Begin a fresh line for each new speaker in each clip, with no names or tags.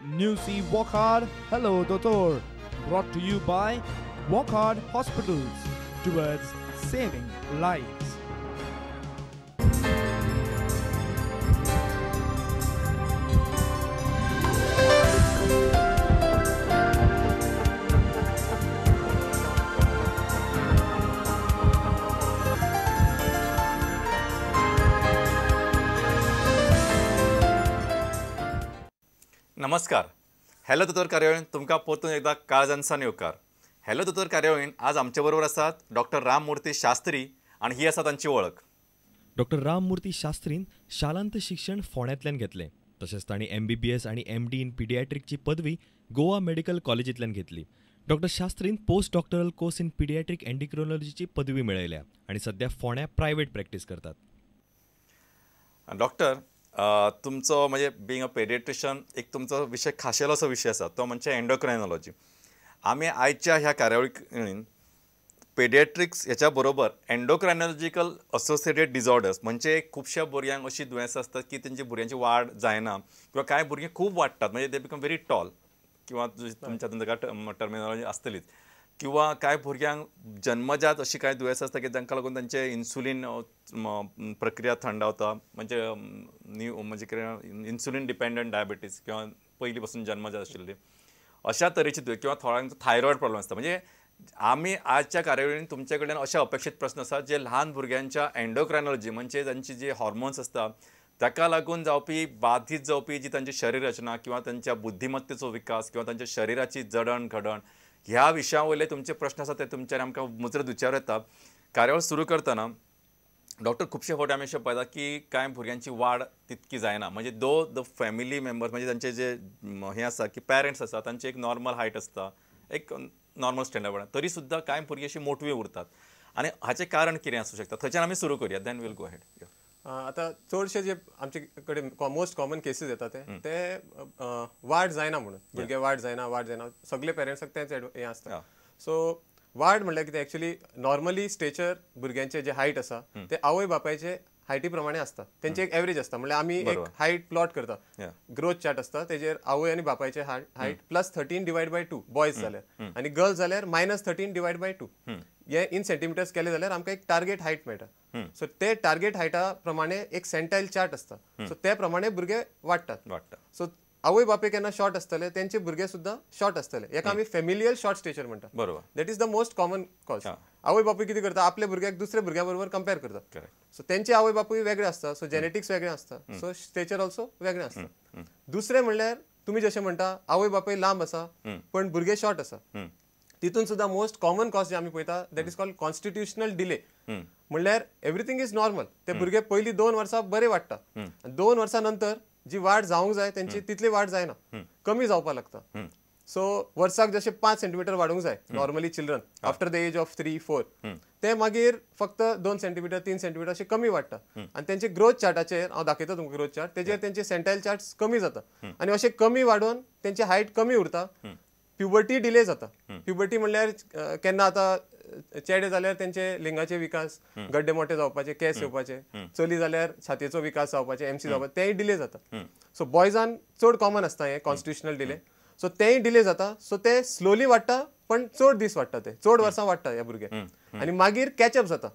New See Walk Hard, Hello Doctor. Brought to you by Walk Hard Hospitals towards saving lives.
नमस्कार. Hello दोतोर कार्यावळीन तुमकां परतून एकदा काळजांसान येवकार. हॅलो दोतोर कार्यावळीन आज आमचे बरोबर आसात डॉक्टर राममूर्ती शास्त्री आणि ही आसा तांची वळख.
डॉक्टर राममूर्ती शास्त्रीन शालांत शिक्षण फोंड्यांतल्यान घेतलें. तशेंच तांणी MBBS आनी MD इन पिडियाट्रिकची पदवी गोवा मेडिकल कॉलेजींतल्यान घेतली. डॉक्टर शास्त्रीन post doctoral course in paediatric एंडोक्रिनॉलॉजीची पदवी मेळयल्या आनी सध्या फोंड्या प्रायवेट प्रॅक्टीस करतात.
डॉक्टर, तुमचो म्हणजे बिंग अ पेडियाट्रिशियन एक तुमचो विशय खाशेलो असो विशय आसा तो म्हणजे एंडोक्रायनॉलॉजी. आमी आयच्या ह्या कार्यावळीन पेडियाट्रिक्स हेच्या बरोबर एंडोक्रायनॉलॉजिकल असोसिएटेड डिजॉर्डर्स म्हणजे खुबश्या भुरग्यांक अशी दुयेंसां आसतात की तेंची भुरग्यांची वाड जायना किंवा कांय भुरगीं खूब वाडटात म्हणजे दे बिकम व्हेरी टॉल किंवा तुमच्या टर्मिनॉलॉजी आसतलीच किंवा कांय भुरग्यांक जन्मजात अशी कांय दुयेंसां आसता की जांकां लागून तांचे इन्सुलीन प्रक्रिया थंडावता म्हणजे कितें इन्सुलीन डिपेंडंट डायबिटीज किंवा पयलीं पासून जन्मजात आशिल्ली अशा तरेची किंवा थोड्यांक थायरॉयड प्रॉब्लेम आसता. म्हणजे आमी आजच्या कार्यावळीन तुमचे कडेन अशे अपेक्षीत प्रस्न आसात जे ल्हान भुरग्यांच्या एंडोक्रायनॉलॉजी म्हणजे तांची जी हॉर्मोन्स आसता ताका लागून जावपी बाधित जावपी जी तांची शरीर रचना किंवा तांच्या बुद्धिमत्तेचो विकास किंवा तांच्या शरिराची जडण घडण ह्या विशया वयले तुमचे प्रश्न आसात ते तुमचेर आमकां मुजरत विचारूं येता. कार्यावळ सुरू करतना डॉक्टर खुबशे फावटी आमी अशें पळयता की कांय भुरग्यांची वाड तितकी जायना म्हणजे द फॅमिली मेंबर्स म्हणजे तांचे जे हे आसा की पेरंट्स आसा तांची एक नॉर्मल हायट आसता एक नॉर्मल स्टँडर्ड तरी सुद्दां कांय भुरगीं अशी मोटवी उरतात आनी हाचें कारण कितें आसूं शकता थंयच्यान आमी सुरू करुया देन वील गो हेड.
आता चडशे जे आमचे कडेन मोस्ट कॉमन केसीस येतात ते वाड जायना म्हणून भुरगे वाड जायना सगळे पेरंट्साक तेंच हें आसता. सो वाड म्हणल्यार कितें एक्चुअली नॉर्मली स्टेचर भुरग्यांचे जे हायट आसा ते आवय बापायचे हायटी प्रमाणे आसता. तेंचे एक एवरेज आसता म्हणजे आमी एक हायट प्लॉट करता ग्रोथ चार्ट आसता तेजेर आवय आनी बापायचे हायट +13/2 बॉयज जाल्यार आनी गर्ल्स जाल्यार -13/2 हे इन सेंटीमिटर्स केले जाल्यार आमकां एक टार्गेट हायट मेळटा. सो ते टार्गेट हायटा प्रमाणे एक सेंटाईल चार्ट आसता. सो त्या प्रमाणे भुरगे वाडटात. सो आवय बापे केन्ना शॉर्ट आसतले तेंचे भुरगे सुद्दां शॉर्ट आसतले. हेका आमी फॅमिलियल शॉर्ट स्टेचर म्हणटा. बरोबर. That is the most common cause. आवय बापूय कितें करता आपल्या भुरग्याक दुसऱ्या भुरग्या बरोबर कंपेर करता. सो तेंचे आवय बापूय वेगळे आसता. सो जेनेटिक्स वेगळे आसता. सो स्टेचर ऑल्सो वेगळे आसता. दुसरें म्हणल्यार तुमी जशें म्हणटा आवय बापूय लांब आसा पण भुरगे शॉर्ट आसा. तितून सुद्दां मोस्ट कॉमन कॉज जे आमी पळयता that is called constitutional delay. म्हणल्यार एवरीथिंग इज नॉर्मल. ते भुरगे पयलीं 2 वर्सां बरे वाडटा. 2 वर्सां नंतर जी वाड जावंक जाय तेंची तितली वाड जायना कमी जावपाक लागता. सो वर्साक जशें 5 सेंटीमीटर वाडूंक जाय normally children after the age of 3-4 ते मागीर फक्त 2 सेंटीमीटर 3 सेंटीमीटर अशें कमी वाडटा. आनी तेंचे ग्रोथ चार्टाचेर हांव दाखयता तुमकां ग्रोथ चार्ट तेजेर तेंचे सेंटाईल चार्ट्स कमी जाता आनी अशें कमी वाडून तेंची हायट कमी उरता. प्युबर्टी डिले जाता. प्युबर्टी म्हणल्यार केन्ना आतां चेडे जाल्यार तेंचे लिंगाचे विकास गड्डे मोठे जावपाचे केस येवपाचे चली जाल्यार छातयेचो विकास जावपाचे MC जावपाचे तेय डिले जाता. सो बॉयजान चड कॉमन आसता हे कॉन्स्टिट्युशनल डिले. सो तेय डिले जाता. सो ते स्लोली वाडटा पण चड दीस वाडटा ते चड वर्सां वाडटा हे भुरगे आनी मागीर कॅचअप जाता.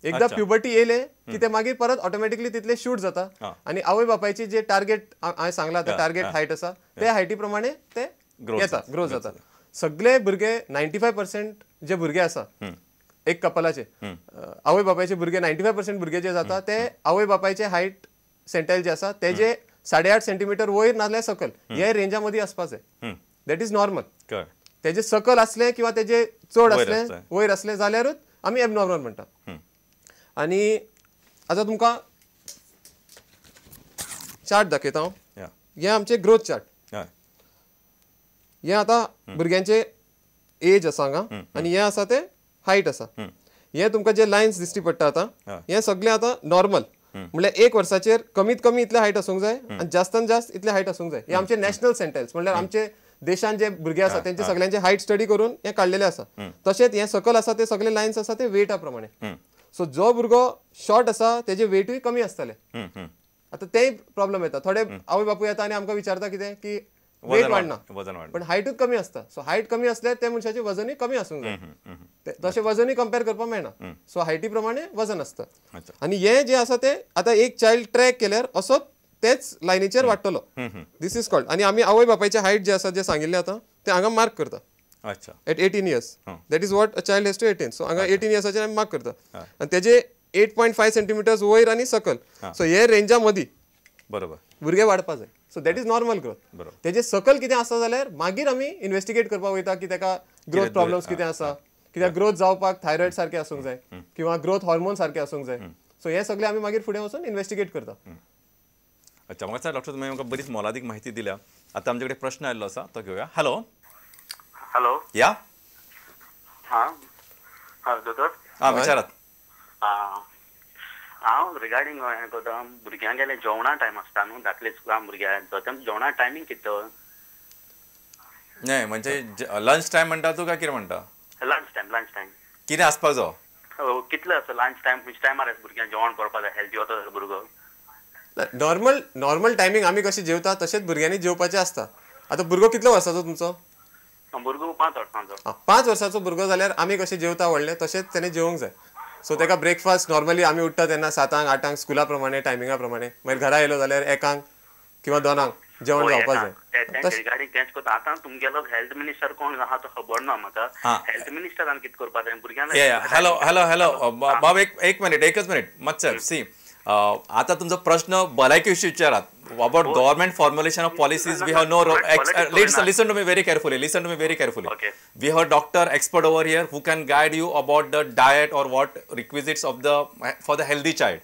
एकदा प्युबर्टी येयले की ते मागीर परत ऑटोमॅटिकली तितले शूट जाता आनी आवय बापायची जे टार्गेट हांवें सांगला ते टार्गेट हायट आसा ते हायटी प्रमाणे ते येता ग्रो जाता. सगळे भुरगे 95% जे भुरगे आसा एक कपलाचे आवय बापायचे भुरगे 95% भुरगे जे जाता ते आवय बापायचे हायट सेंटाईल जे आसा तेजे 8.5 सेंटीमीटर वयर नाजाल्यार सकल हे रेंजा मदीं आसपाक जाय. That is normal. तेजे सकल असले किंवा तेजे चड असले वयर असले जाल्यारूच आमी एबनॉर्मल म्हणटा. आनी आतां तुमकां चार्ट दाखयता हांव. हे आमचे ग्रोथ चार्ट. हे आतां भुरग्यांचे एज आसा हांगा आनी हे आसा ते हायट आसा. हे तुमकां जे लायन्स दिश्टी पडटा आतां हे सगळे आतां नॉर्मल म्हणल्यार 1 वर्साचेर कमीत कमी इतले हायट आसूंक जाय आनी जास्तान जास्त इतले हायट आसूंक जाय. हे आमचे नॅशनल सेंटाईल्स म्हणल्यार आमचे देशान जे भुरगे आसा तेंचे सगळ्यांचे हायट स्टडी करून हे काडलेले आसा. तशेंच हे सकल आसा ते सगळे लायन्स आसा ते वेटा प्रमाणे. सो जो भुरगो शॉर्ट आसा तेजे वेटूय कमी आसतले. आतां तेय प्रॉब्लेम येता. थोडे आवय बापूय येता आनी आमकां विचारता कितें की वेट वाढना
वजन वाढ
पण हायटूच कमी असता. सो हायट कमी असल्यार त्या मनशाचें वजनूय कमी आसूंक जाय. तशें वजनूय कंपेर करपाक मेळना. सो हायटी प्रमाणे वजन असता. आनी हे जे आसा ते आतां एक चायल्ड ट्रॅक केल्यार असोच तेच लायनीचेर वाडटलो. This is called. आनी आमी आवय बापायचे हायट जे आसा जे सांगिल्ले आतां ते हांगा मार्क करता.
अच्छा
eight 18 years. That is what a child has to attain. So हांगा 18 yearsचे आमी मार्क करता. आनी तेजे 8.5 centimeters वयर आनी सकल. सो हे रेंजा मदीं
बरोबर
भुरगे वाडपा जाय. So that is normal growth. तेजे सकल कितें आसा जाल्यार मागीर आमी इन्व्हेस्टिगेट करपाक वयता की ताका ग्रोथ प्रॉब्लम्स कितें आसा, कित्याक ग्रोथ जावपाक थायरॉयड सारकें आसूंक जाय किंवा ग्रोथ हॉर्मोन सारकें आसूंक जाय. सो हे सगळे आमी मागीर फुडें वचून इन्व्हेस्टिगेट करता.
अच्छा म्हाका डॉक्टर तुम्ही म्हाका बरीच मोलादीक माहिती दिल्या. आता आमचे कडेन प्रश्न आयिल्लो आसा तो घेवया. हॅलो
हॅलो
या
दोतोर
विचारात.
हांव रिगार्डींग भुरग्यांक गेले जेवणा टायम आसता न्हू धाकले स्कुलान भुरग्यांक जेवणा टायमींग कितें
नाही म्हणजे लंच टायम म्हणटा तू काय कितें म्हणटा?
लंच टायम
कितें आसपाक जाय
कितले आसा लंच टायम खंयच्या टायमार भुरग्यांक जेवण करपाक जाय हेल्थी वता भुरगो?
नॉर्मल टायमींग आमी कशें जेवता तशेंच भुरग्यांनी जेवपाचें आसता. आतां भुरगो कितलो वर्साचो तुमचो?
भुरगो 5 वर्सांचो.
5 वर्साचो भुरगो जाल्यार आमी कशें जेवता व्हडले तशेंच तेणें जेवंक जाय. सो ताका ब्रेकफास्ट नॉर्मली आमी उठता तेन्ना 7 8 स्कुला प्रमाणे टायमिंगा प्रमाणे मागीर घरा येयलो जाल्यार 1 किंवा 2 जेवण जावपाक जाय.
रिगार्डींग तेंच कोता. आतां तुमगेलो हेल्थ मिनिस्टर कोण आहा तो खबर ना म्हाका. हेल्थ मिनिस्टरान कितें करपाक जाय भुरग्यांक?
हॅलो बाब एकच मिनिट मातसो सी आता तुमचो प्रश्न भलायकी विशीं विचारात. About government formulation of policies we have no listen to me very carefully. We have doctor expert over here who can guide you about the diet or what requisites of for the healthy child.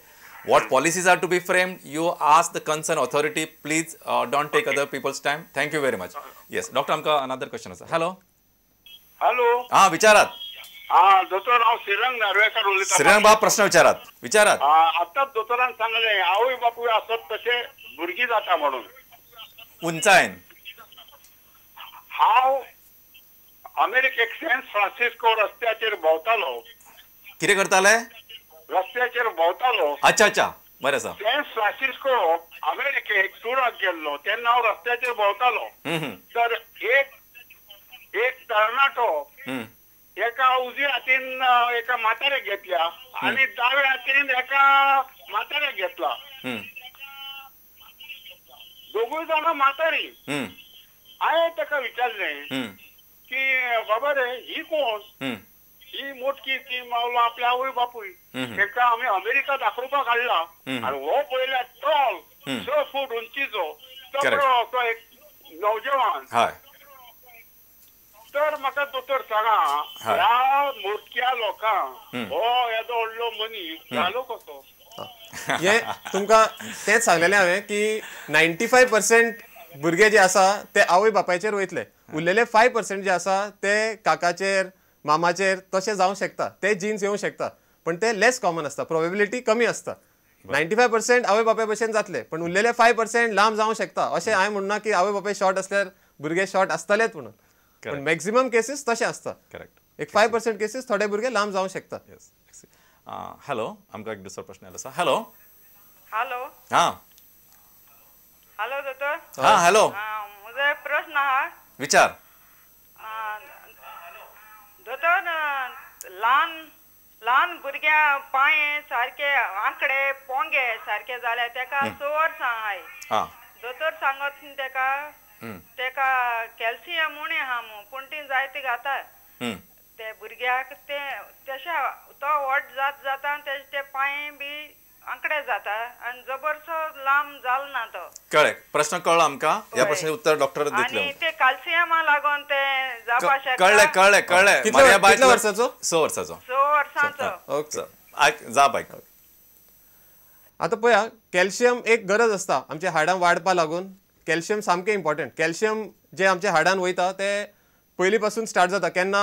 What policies are to be framed, you ask the concerned authority. Please don't take other people's time. Thank you very much. Yes, doctor, आमका another question आसा. Hello विचारात.
दोतोर हांव श्रीरंग नार्वेकर उलयतां.
श्रीरंग बाब प्रश्न विचारात.
आतां दोतोरान सांगलें आवय बापूय आसत तशें भुरगीं जाता म्हणून.
उंचायेन
हांव अमेरिकेक सॅन फ्रांसिस्को रस्त्याचेर भोंवतालो.
कितें करताले?
रस्त्याचेर भोंवतालो.
अच्छा बरें आसा.
सॅन फ्रांसिस्को अमेरिकेक टुराक गेल्लो तेन्ना हांव रस्त्याचेर भोंवतालो. तर एक तरणाटो एका उजव्या हातीन एका म्हाताऱ्याक घेतल्या आनी दाव्या हातीन एका म्हाताऱ्याक घेतला. दोगूय जाणां म्हातारी. हांवें ताका विचारलें की बाबा रे ही कोण? ही मोटकी ती मावलो आपल्या आवय बापूय. ताका आमी अमेरिका दाखोवपाक हाडला आनी हो पळयल्यार टॉल 6 फूट उंचीचो तो एक नौजवान. तर म्हाका दोतोर सांगा ह्या मोटक्या लोकांक हो येदो व्हडलो मनीस घालो कसो?
हे तुमकां तेंच सांगलेलें हांवें की 95% भुरगे जे आसा ते आवय बापायचेर वयतले. उरलेले 5% जे आसा ते काकाचेर मामाचेर तशें जावंक शकता. ते जिन्स येवंक शकता पण ते लेस कॉमन आसता. प्रोबेबिलिटी कमी आसता. 95% आवय बापाय भशेन जातले पण उरलेले 5% लांब जावंक शकता. अशें हांवें म्हणना की आवय बापाय शॉर्ट आसल्यार भुरगे शॉर्ट आसतलेच म्हणून. पण मॅक्झिमम केसीस तशें आसता. एक 5% केसीस थोडे भुरगे लांब जावंक शकता.
हॅलो आमकां एक दुसरो प्रश्न आयलो आसा. हॅलो
हॅलो दोतोर.
हॅलो
म्हजो एक प्रश्न आहा.
विचार.
दोतोर ल्हान भुरग्या पांय सारके आंकडे पोंगे सारके जाले तेका 6 वर्सां आहाय. दोतोर सांगत तेका कॅल्शियम म्हूण आहा पूण ती जायती घाता. ते भुरग्याक ते तशें तो व्हड जाता ते पांय बी आंकडे जाता आनी जबरसो लांब जालो ना तो.
कळ्ळें. प्रश्न कळ्ळो आमकां. ह्या प्रश्नाचें उत्तर डॉक्टर दितले.
आनी ते कॅल्शियमा लागून ते जावपा शकता.
कळ्ळें.
कितल्या वर्साचो?
6 वर्साचो.
6 वर्सांचो.
ओके जा बायक.
आतां पळया कॅल्शियम एक गरज आसता आमच्या हाडांक वाडपा लागून. कॅल्शियम सामकें इम्पॉर्टंट. कॅल्शियम जे आमच्या हाडान वयता ते पयलीं पासून स्टार्ट जाता केन्ना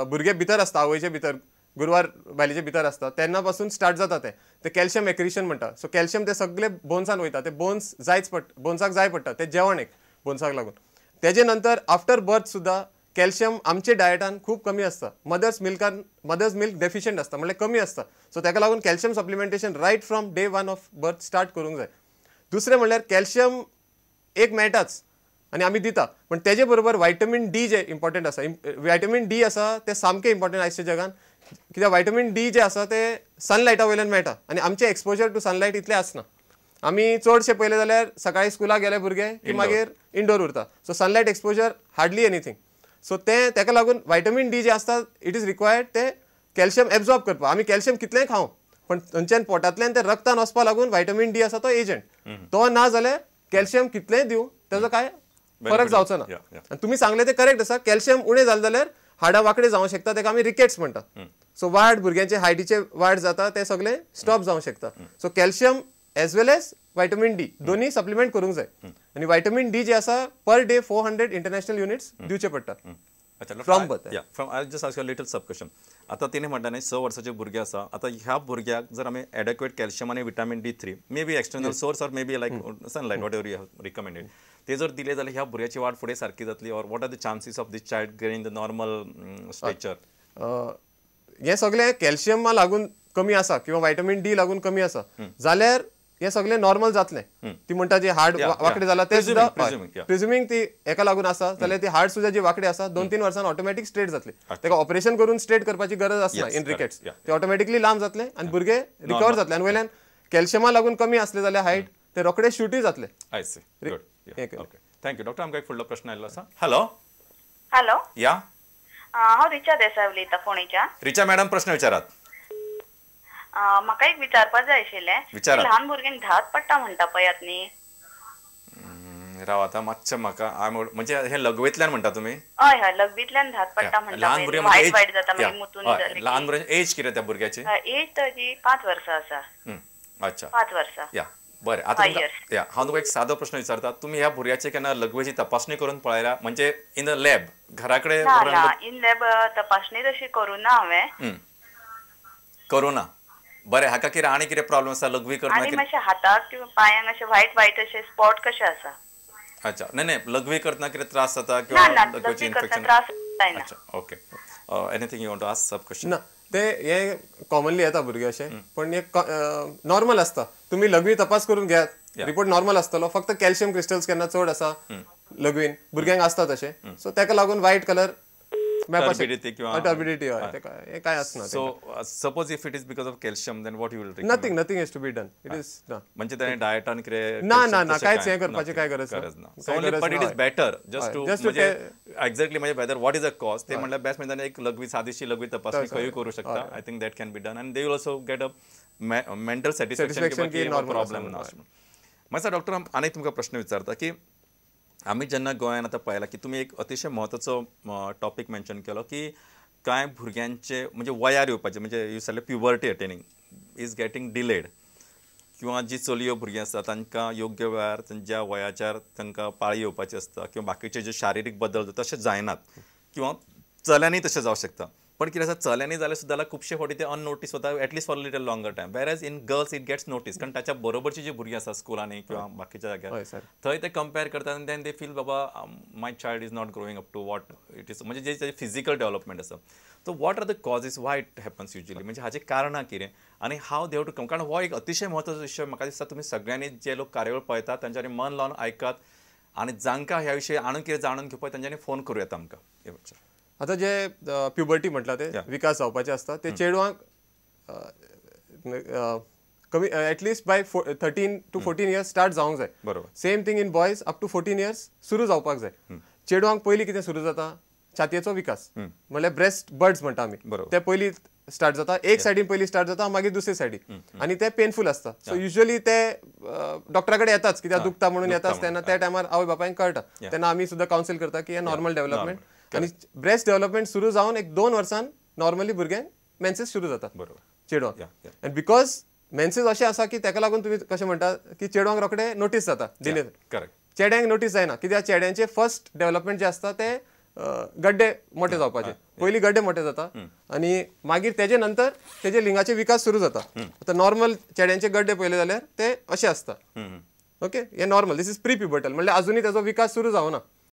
भुरगे भितर आसता आवयचे भितर गुरवार बायलेचे भितर आसता तेन्ना पासून स्टार्ट जाता ते कॅल्शियम एक्रिशन म्हणटा. सो कॅल्शियम ते सगळे बोन्सान वयता. ते बोन्स बोन्साक जाय पडटा. ते जेवण एक बोन्साक लागून. तेजे नंतर आफ्टर बर्थ सुद्दां कॅल्शियम आमचे डायटान खूब कमी आसता. मदर्स मिल्क डेफिशियंट आसता म्हणल्यार कमी आसता. सो ताका लागून calcium supplementation right from day 1 of birth start करूंक जाय. दुसरें म्हणल्यार कॅल्शियम एक मेळटाच आनी आमी दिता पण तेजे बरोबर व्हायटमीन डी जे इम्पॉर्टंट आसा व्हायटमीन डी आसा ते सामकें इम्पॉर्टंट आयच्या जगान कित्याक व्हायटमीन डी जे आसा ते सनलायटा वयल्यान मेळटा आनी आमचे एक्सपोजर टू सनलायट इतले आसना आमी चडशे पयले जाल्यार सकाळी स्कुलाक गेले भुरगे की मागीर इंडोर उरता so Sunlight exposure hardly anything so तेका लागून व्हायटमीन डी जे आसता इट इज रिक्वायर्ड ते कॅल्शियम एब्जॉर्ब करपाक आमी कॅल्शियम कितलेंय खावं पण थंयच्यान पोटांतल्यान ते रक्तान वचपा लागून व्हायटमीन डी आसा तो एजंट तो ना जाल्यार कॅल्शियम कितलेंय दिवं तेजो काय फरक जावचो ना आनी तुमी सांगले ते करेक्ट आसा कॅल्शियम उणें जालें जाल्यार हाडां वांकडे जावंक शकता तेका आमी रिकेट्स म्हणटा सो वाड भुरग्यांचे हायटीचे वाड जाता ते सगळे स्टॉप जावंक शकता सो कॅल्शियम एज वेल एज व्हायटमीन डी दोन्ही सप्लिमेंट करूंक जाय आनी व्हायटमीन डी जे आसा पर डे 400 इंटरनॅशनल युनिट्स दिवचे पडटा from birth
from I just ask you little sub question आता तिने म्हणटा न्ही 6 वर्साचे भुरगे आसा आता ह्या भुरग्याक जर आमी एडेक्वेट कॅल्शियम आनी vitamin D3 may be external source or may be like Sunlight what ever you have recommended ते जर दिले जाल्यार ह्या भुरग्याची वाड फुडें सारकी जातली or what are the chances of this child gaining the normal stature
हे सगळे कॅल्शियमा लागून कमी आसा किंवा व्हायटमीन डी लागून कमी आसा जाल्यार हे सगळे नॉर्मल जातले ती म्हणटा जे हार्ड वाकडे जाला ते सुद्धा प्रिझ्युमिंग ती एका लागून आसा जाल्यार ती हार्ड सुद्धा जे वाकडे आसा 2-3 वर्सान ऑटोमॅटिक स्ट्रेट जातले तेका ऑपरेशन करून स्ट्रेट करपाची गरज आसना इन रिकेट्स ते ऑटोमॅटिकली लांब जातले आनी भुरगे रिकवर जातले आनी वयल्यान कॅल्शियमा लागून कमी असले जाल्यार हायट ते रोखडे शूटय जातले
I see good okay thank you doctor आमकां एक फुडलो प्रश्न आयिल्लो आसा हॅलो
हॅलो
या
हांव रिचा देसाय उलयतां फोंडेच्यान
रिचा मॅडम प्रश्न विचारात
म्हाका एक विचारपाक जाय आशिल्लें ल्हान भुरग्यांक धात पडटा म्हणटा पळयात न्ही
राव आता मातशें म्हाका म्हणजे हे लघवेंतल्यान म्हणटा तुमी
हय हय लघवींतल्यान धात पडटा म्हणटा
ल्हान भुरग्यांक
वायट जाता मागीर मुतून
ल्हान भुरग्यांची एज कितें त्या भुरग्याची
एज ताजी 5 वर्सां आसा
अच्छा
5 वर्सां
या बरें आता हांव तुका एक सादो प्रश्न विचारता तुमी ह्या भुरग्याची केन्ना लघवेची तपासणी करून पळयल्या म्हणजे इन द लॅब घरा कडेन
इन लॅब तपासणी तशी करूं ना हांवें
करूं ना बरें हाका कितें आनी कितें प्रॉब्लेम आसा लघवी करतना
आनी मातशें हाताक किंवा पांयांक अशे वायट अशे स्पॉट कशे आसा
अच्छा नाही लघवी करतना कितें त्रास जाता किंवा लघवीची इन्फेक्शन अच्छा okay anything you want to ask सब क्वेश्चन
ना ते हे कॉमनली येता भुरगे अशे पण एक नॉर्मल आसता तुम्ही लघवी तपास करून घेयात रिपोर्ट नॉर्मल आसतलो फक्त कॅल्शियम क्रिस्टल्स केन्ना चड आसा लघवीन भुरग्यांक आसता तशे सो तेका लागून व्हाईट कलर टर्बिडिटी काय असना
so suppose if it is because of calcium then what you will
nothing is to be done it is
म्हणजे त्याने डायटान कितें
ना कांयच हे करपाची काय गरज
ना but it is better just to म्हणजे एक्झॅक्टली म्हणजे whether what is a cause ते म्हणल्यार बेस्ट म्हणजे एक लघवी सादीशी लघवी तपासणी खंय करू शकता I think that can be done and they will also get a mental satisfaction की प्रॉब्लेम ना मातसो डॉक्टर आनी तुमकां प्रश्न विचारता की आमी जेन्ना गोंयांत आतां पळयला की तुमी एक अतिशय म्हत्वाचो टॉपीक मेन्शन केलो की कांय भुरग्यांचे म्हणजे वयार येवपाचे म्हणजे you sed puberty attaining is getting delayed किंवा जी चलयो भुरगीं आसता तांकां योग्य वेळार ज्या वयाचेर तांकां पाळी येवपाची आसता किंवा बाकीचे जे शारिरीक बदल तशे जायनात किंवा चल्यांनी तशें जावं शकता पण कितें आसा चल्यांनी जाल्यार सुद्दां खुबशे फावटी ते अननोटीस वता at least for little longer time where age in girls it gets noticed कारण ताच्या बरोबरची जी भुरगीं आसा स्कुलांनी किंवा बाकीच्या जाग्यार थंय ते कंपेर करतात आनी देन दे फील बाबा my child is not growing up to what it is म्हणजे जे फिजिकल डेव्हलपमेंट आसा so what are the causes why it happens usually म्हणजे हाचे कारणां कितें आनी हाव दे हॅव टू कम कारण हो एक अतिशय म्हत्वाचो विशय म्हाका दिसता तुमी सगळ्यांनी जे लोक कार्यावळ पळयतात तांच्यांनी मन लावन आयकात आनी जांकां ह्या विशयी आनीक कितें जाणून घेवपाक तांच्यांनी फोन करूं येता आमकां
आता जे प्युबर्टी म्हटला ते विकास जावपाचे असता ते चेडवांक कमी at least by 13 to 14 years start जावंक जाय
बरोबर
same thing in boys up to 14 years सुरू जावपाक जाय चेडवांक पयलीं कितें सुरू जाता छातयेचो विकास म्हणल्यार ब्रेस्ट बर्ड्स म्हणटा आमी ते पयलीं स्टार्ट जाता एक सायडीन पयलीं स्टार्ट जाता मागीर दुसरे सायडीन आनी ते पेनफूल आसता सो युजली ते डॉक्टरा कडेन येताच कित्याक दुखता म्हणून येताच तेन्ना त्या टायमार आवय बापायक कळटा तेन्ना आमी सुद्दां कावन्सील करता की हे नॉर्मल डेव्हलपमेंट आणि ब्रेस्ट डेव्हलपमेंट सुरू जावन एक 2 वर्सान नॉर्मली भुरग्यांक मेन्सेस सुरू जातात
बरोबर
चेडवांक आनी बिकॉज मेन्सेस अशें आसा की तेका लागून तुमी कशें म्हणटा की चेडवांक रोखडे नोटीस जाता डिले चेड्यांक नोटीस जायना कित्याक चेड्यांचे फर्स्ट डेव्हलपमेंट जे आसता ते गड्डे मोठे जावपाचे पयलीं गड्डे मोठे जाता आनी मागीर तेजे नंतर तेजे लिंगाचे विकास सुरू जाता आतां नॉर्मल चेड्यांचे गड्डे पयले जाल्यार ते अशे आसता ओके हे नॉर्मल दीस इज प्री प्युबर्टल म्हणल्यार अजुनूय तेजो विकास सुरू जावना